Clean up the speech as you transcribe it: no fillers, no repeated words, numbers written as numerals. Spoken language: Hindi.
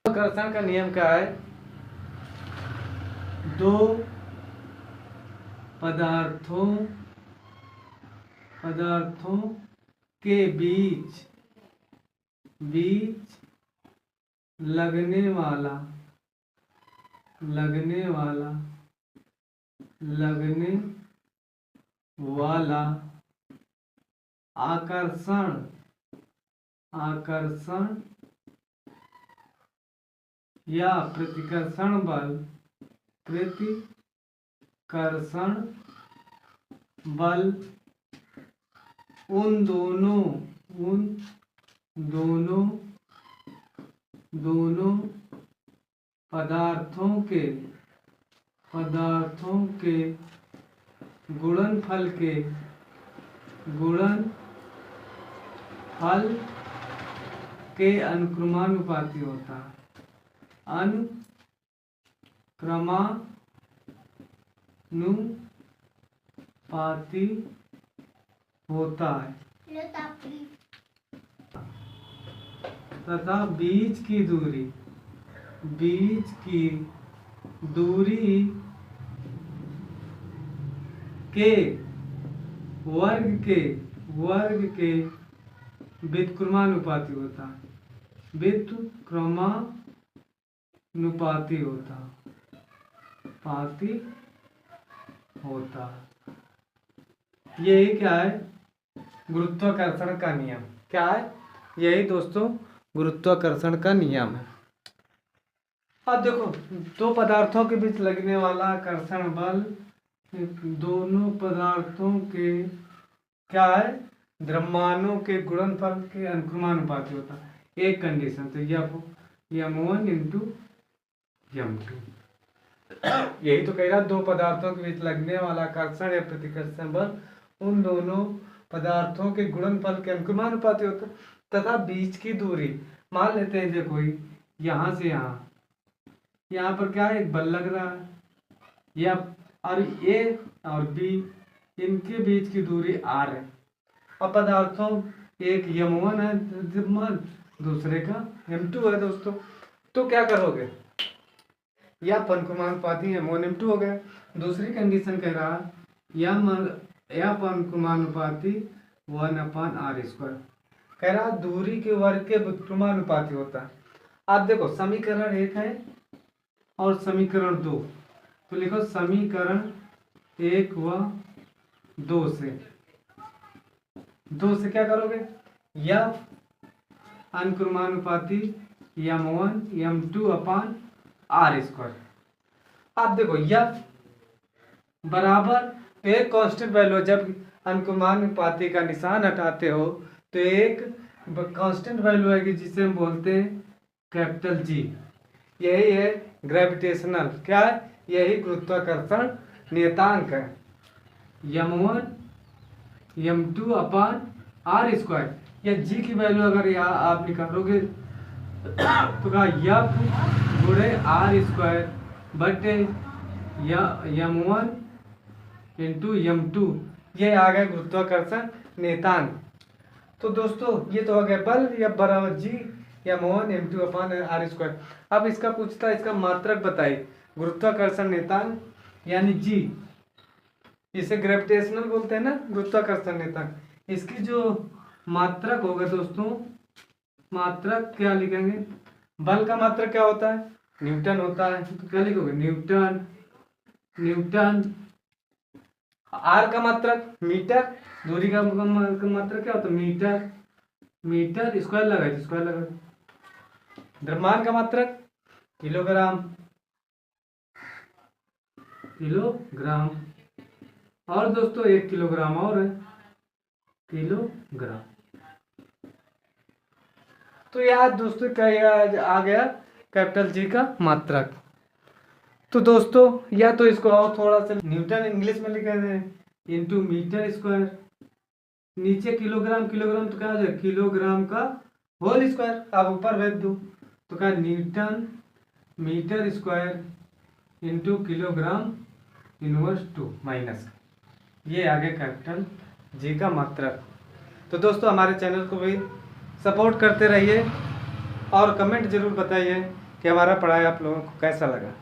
गुरुत्वाकर्षण का नियम क्या है? दो पदार्थों के बीच लगने वाला आकर्षण या प्रतिकर्षण बल उन दोनों पदार्थों के गुणनफल के अनुक्रमानुपाती होता है। अनुक्रमानुपाती होता है तथा बीज की दूरी के वर्ग के व्युत्क्रमानुपाती होता। यही क्या है? गुरुत्वाकर्षण का नियम। क्या है? यही दोस्तों गुरुत्वाकर्षण का नियम है। अब देखो, दो पदार्थों के बीच लगने वाला आकर्षण बल दोनों पदार्थों के क्या है? द्रव्यमानों के गुणनफल के अनुक्रमानुपाती होता है। एक कंडीशन तो m1 इंटू m2। यही तो कह रहा, दो पदार्थों के बीच लगने वाला आकर्षण या प्रतिकर्षण बल उन दोनों पदार्थों के गुणनफल के अनुक्रमानुपाती होता है तथा बीच की दूरी, मान लेते हैं देखो यहाँ से यहाँ पर क्या है? एक बल लग रहा है, या और ए और बी इनके बीच की दूरी r है। अब पदार्थों एक m1 है द्रव्यमान, दूसरे का m2 है दोस्तों। तो क्या करोगे? या अनुक्रमानुपाती m1 m2 हो गया। दूसरी कंडीशन कह रहा या अनुक्रमानुपाती 1/r²। कह रहा दूरी के वर्ग के व्युत्क्रमानुपाती होता है। आप देखो, समीकरण 1 है और समीकरण 2, तो लिखो समीकरण 1 व 2 से क्या करोगे? या अनुक्रमानुपाती m1 m2/r²। आप देखो, यह बराबर एक कांस्टेंट वैल्यू, जब अनुक्रमानुपाती का निशान हटाते हो तो एक कांस्टेंट वैल्यू आएगी जिसे हम बोलते हैं कैपिटल G। यही है ग्रेविटेशनल, क्या है? यही गुरुत्वाकर्षण नियतांक है, m1 m2/r²। या G की वैल्यू अगर यहाँ आप निकालोगे तो का F गुणे r² बटे m1 इंटू m2। ये आ गया गुरुत्वाकर्षण नियतांक। तो दोस्तों ये तो हो गया बल या बराबर G m1 m2/r²। अब इसका पूछता है, इसका मात्रक बताइए। गुरुत्वाकर्षण नियतांक यानी G, इसे ग्रेविटेशनल बोलते हैं ना, गुरुत्वाकर्षण नियतांक। इसकी जो मात्रक होगा दोस्तों, मात्रक क्या लिखेंगे? बल का मात्रक क्या होता है? न्यूटन होता है। तो क्या लिखोगे? न्यूटन। आर का मात्रक मीटर, दूरी का मात्रक क्या होता है? मीटर स्क्वायर लगा। द्रव्यमान का मात्रक किलोग्राम। और दोस्तों 1 किलोग्राम और है, किलोग्राम। तो यार दोस्तों क्या आ गया? कैपिटल G का मात्रक। तो दोस्तों या तो इसको और थोड़ा सा न्यूटन इंग्लिश में लिखे हैं इंटू मीटर स्क्वायर, नीचे किलोग्राम तो क्या हो जाएगा? किलोग्राम का होल स्क्वायर। आप ऊपर भेज दो तो क्या? Newton metre square into kilogram inverse 2 minus. ये आगे कैपिटल G का मात्रक। तो दोस्तों हमारे चैनल को भी सपोर्ट करते रहिए और कमेंट जरूर बताइए कि हमारा पढ़ाई आप लोगों को कैसा लगा।